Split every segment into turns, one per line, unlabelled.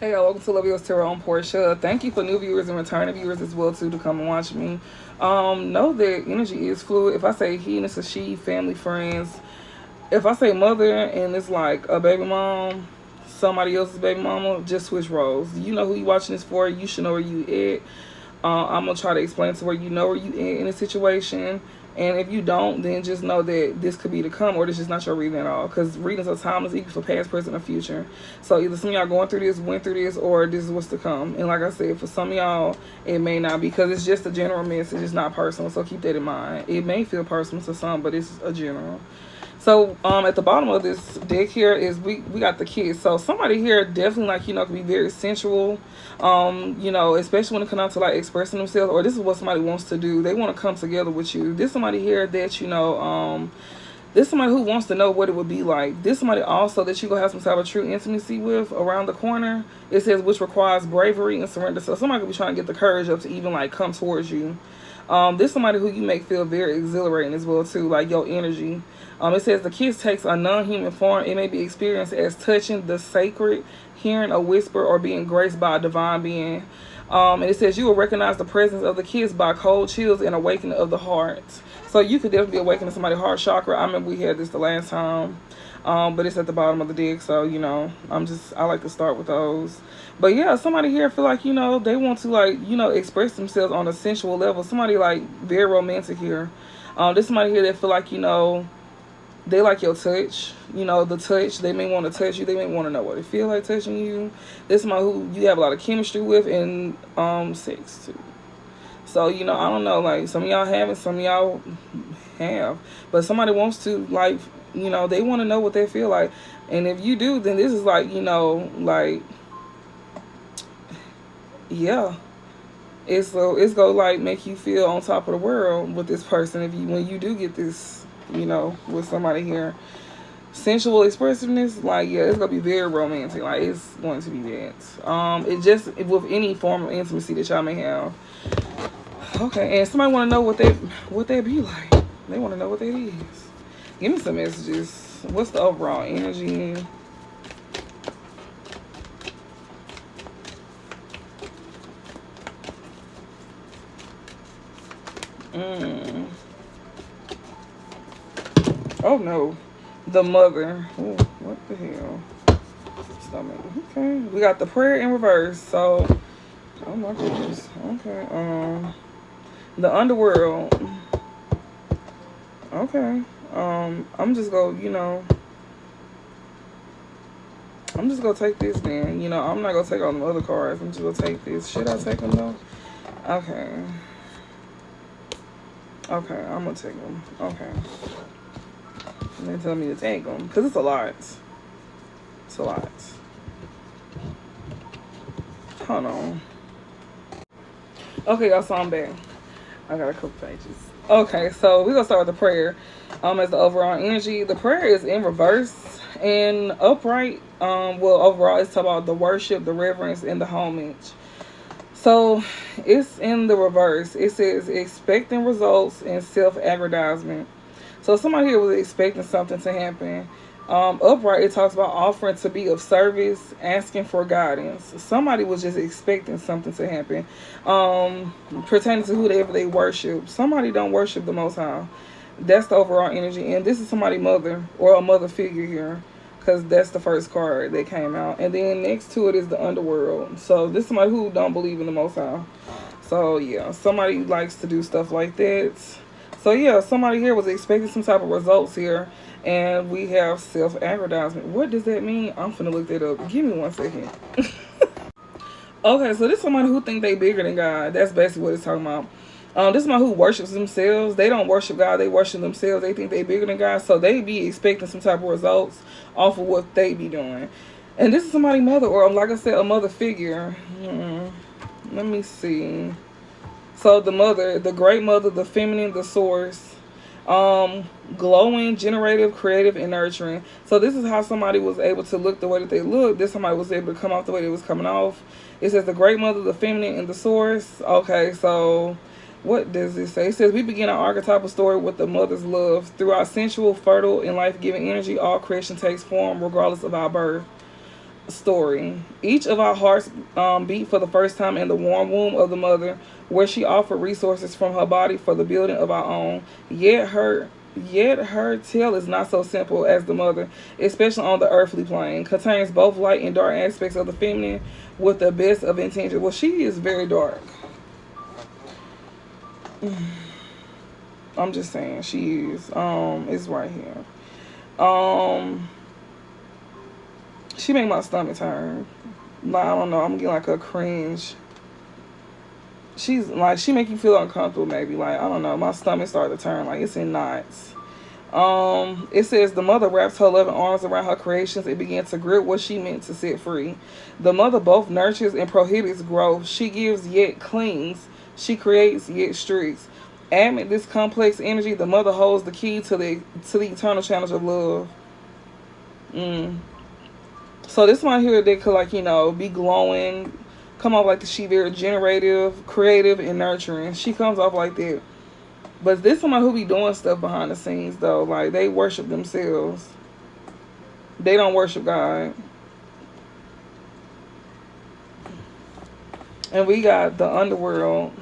Hey, welcome to Love Yours Tarot on Portia. Thank you for new viewers and returning viewers as well too to come and watch me. Know that energy is fluid. If I say he and it's a she, family, friends. If I say mother and it's like a baby mom, somebody else's baby mama, just switch roles. You know who you watching this for. You should know where you at. I'm gonna try to explain to where you know where you in a situation. And if you don't, then just know that this could be to come, or this is not your reading at all. Because readings are timeless, equal for past, present, or future. So either some of y'all going through this, went through this, or this is what's to come. And like I said, for some of y'all, it may not be, because it's just a general message. It's not personal, so keep that in mind. It may feel personal to some, but it's a general. So at the bottom of this deck here is we got the kids. So somebody here definitely, like, you know, can be very sensual, you know, especially when it comes down to like expressing themselves, or this is what somebody wants to do. They want to come together with you. This somebody here that, you know, this somebody who wants to know what it would be like. This somebody also that you gonna have some type of true intimacy with around the corner. It says which requires bravery and surrender. So somebody could be trying to get the courage up to even like come towards you. This somebody who you make feel very exhilarating as well too, like your energy. It says the kiss takes a non-human form. It may be experienced as touching the sacred, hearing a whisper, or being graced by a divine being. And it says you will recognize the presence of the kiss by cold chills and awakening of the heart. So you could definitely be awakening somebody's heart chakra. I remember we had this the last time. But it's at the bottom of the deck, so you know, I like to start with those. But yeah, somebody here feel like, you know, they want to, like, you know, express themselves on a sensual level. Somebody like very romantic here. There's somebody here that feel like, you know, they like your touch, you know, the touch. They may want to touch you. They may want to know what it feel like touching you. There's somebody who you have a lot of chemistry with, and sex too. So, you know, I don't know, like, some of y'all haven't, some of y'all have, but somebody wants to, like, you know, they want to know what they feel like. And if you do, then this is like, you know, like, yeah, it's gonna like make you feel on top of the world with this person. If you, when you do get this, you know, with somebody here, sensual expressiveness, like, yeah, it's gonna be very romantic. Like, it's going to be that. It just, with any form of intimacy that y'all may have. Okay, and somebody want to know what they be like. They want to know what that is. Give me some messages. What's the overall energy? Oh no, the mother. Ooh, what the hell? Stomach. Okay, we got the prayer in reverse. So, oh my goodness. Okay. The underworld. Okay. I'm just gonna, you know, I'm just gonna take this then. You know, I'm not gonna take all the other cards. I'm just gonna take this. Should I take them though? Okay. Okay, I'm gonna take them. Okay. And they tell me to take them because it's a lot. It's a lot. Hold on. Okay, y'all, so I'm back. I got a couple pages. Okay, so we're gonna start with the prayer. As the overall energy, the prayer is in reverse and upright. Well, overall, it's about the worship, the reverence, and the homage. So it's in the reverse. It says expecting results and self-aggrandizement. So somebody here was expecting something to happen. Upright, it talks about offering to be of service, asking for guidance. Somebody was just expecting something to happen. Pertaining to whoever they worship. Somebody don't worship the Most High. That's the overall energy. And this is somebody's mother or a mother figure here, because that's the first card that came out. And then next to it is the underworld. So this is somebody who don't believe in the Most High. So yeah, somebody likes to do stuff like that. So yeah, somebody here was expecting some type of results here. And we have self-aggrandizement. What does that mean? I'm finna look that up. Give me 1 second. Okay, so this is somebody who think they bigger than God. That's basically what it's talking about. This is somebody who worships themselves. They don't worship God. They worship themselves. They think they bigger than God. So they be expecting some type of results off of what they be doing. And this is somebody's mother, or like I said, a mother figure. Let me see. So the mother, the great mother, the feminine, the source. Glowing, generative, creative, and nurturing. So this is how somebody was able to look the way that they look. This somebody was able to come off the way they was coming off. It says the great mother, the feminine, and the source. Okay, so what does it say? It says we begin our archetypal story with the mother's love. Through our sensual, fertile, and life-giving energy, all creation takes form regardless of our birth. story. Each of our hearts beat for the first time in the warm womb of the mother, where she offered resources from her body for the building of our own. Yet her tale is not so simple as the mother, especially on the earthly plane. Contains both light and dark aspects of the feminine with the best of intentions. Well, she is very dark. I'm just saying she is. It's right here. Um she make my stomach turn. Like, I don't know, I'm getting like a cringe. She's like, she make you feel uncomfortable maybe. Like, I don't know, my stomach started to turn like it's in knots. It says the mother wraps her loving arms around her creations and begins to grip what she meant to set free. The mother both nurtures and prohibits growth. She gives yet clings. She creates yet streaks. Amid this complex energy, the mother holds the key to the eternal challenge of love. So this one here, they could, like, be glowing, come off like she very generative, creative, and nurturing. She comes off like that. But this someone who be doing stuff behind the scenes though. Like, they worship themselves. They don't worship God. And we got the underworld,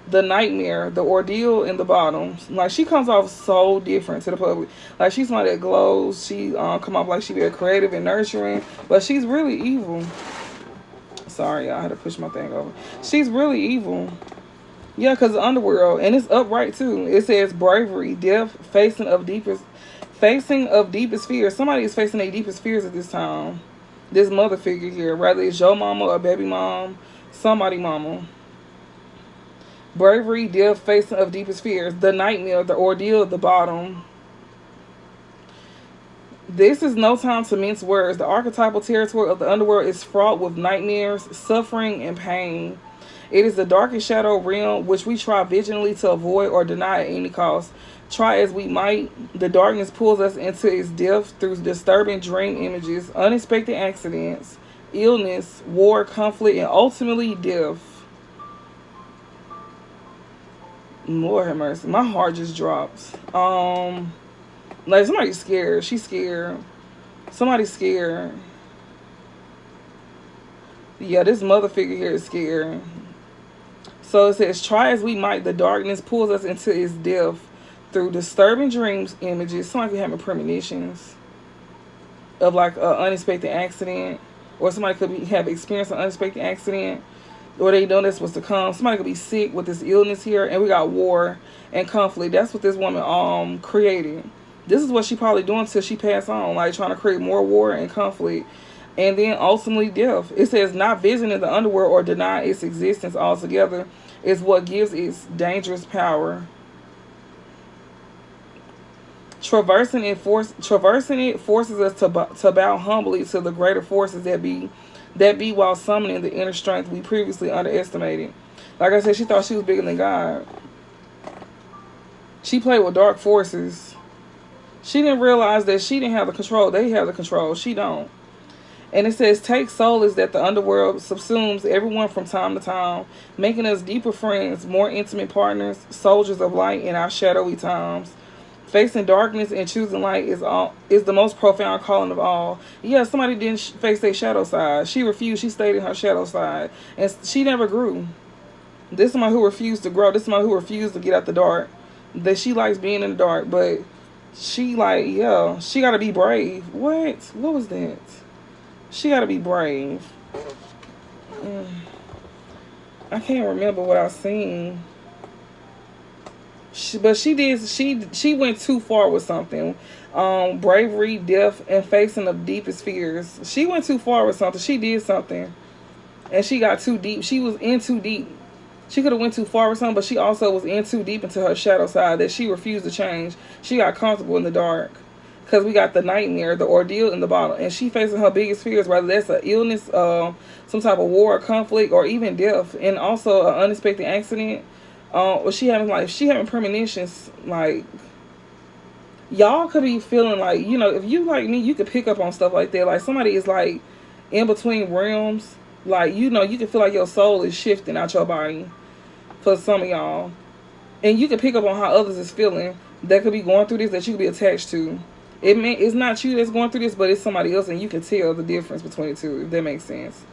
the nightmare, the ordeal in the bottoms. Like, she comes off so different to the public. Like, she's somebody that glows. She come off like she very creative and nurturing, but she's really evil. Sorry, I had to push my thing over. She's really evil. Yeah, because the underworld, and it's upright too. It says bravery, death, facing of deepest fears. Somebody is facing their deepest fears at this time. This mother figure here, whether it's your mama or baby mom, somebody mama. Bravery, death, facing of deepest fears. The nightmare, the ordeal at the bottom. This is no time to mince words. The archetypal territory of the underworld is fraught with nightmares, suffering, and pain. It is the darkest shadow realm which we try vigilantly to avoid or deny at any cost. Try as we might, the darkness pulls us into its depths through disturbing dream images, unexpected accidents, illness, war, conflict, and ultimately death. Lord have mercy. My heart just drops. Like, somebody's scared. She's scared. Somebody's scared. Yeah, this mother figure here is scared. So it says, try as we might, the darkness pulls us into its depth through disturbing dreams, images. Somebody could have premonitions of like an unexpected accident, or somebody could have experienced an unexpected accident, or they know that's supposed to come. Somebody could be sick with this illness here, and we got war and conflict. That's what this woman created. This is what she probably doing until she passed on, like trying to create more war and conflict, and then ultimately death. It says not visiting the underworld or deny its existence altogether is what gives its dangerous power. Traversing it forces us to bow humbly to the greater forces that be while summoning the inner strength we previously underestimated. Like I said, she thought she was bigger than God. She played with dark forces. She didn't realize that she didn't have the control. They have the control. She don't. And it says, take solace that the underworld subsumes everyone from time to time, making us deeper friends, more intimate partners, soldiers of light in our shadowy times. Facing darkness and choosing light is the most profound calling of all. Yeah, somebody didn't face their shadow side. She refused. She stayed in her shadow side. And she never grew. This is somebody who refused to grow. This is somebody who refused to get out the dark. That she likes being in the dark, but she like, yeah, she got to be brave. What? What was that? She got to be brave. I can't remember what I seen. But she went too far with something. Bravery, death, and facing the deepest fears. She went too far with something. She did something. And she got too deep. She was in too deep. She could have went too far with something, but she also was in too deep into her shadow side that she refused to change. She got comfortable in the dark. Because we got the nightmare, the ordeal in the bottom. And she facing her biggest fears, whether that's an illness, some type of war or conflict, or even death. And also an unexpected accident. Or she having premonitions. Like, y'all could be feeling like, if you like me, you could pick up on stuff like that. Like, somebody is like in between realms. Like, you can feel like your soul is shifting out your body for some of y'all. And you can pick up on how others is feeling that could be going through this, that you could be attached to. It's not you that's going through this, but it's somebody else, and you can tell the difference between the two, if that makes sense.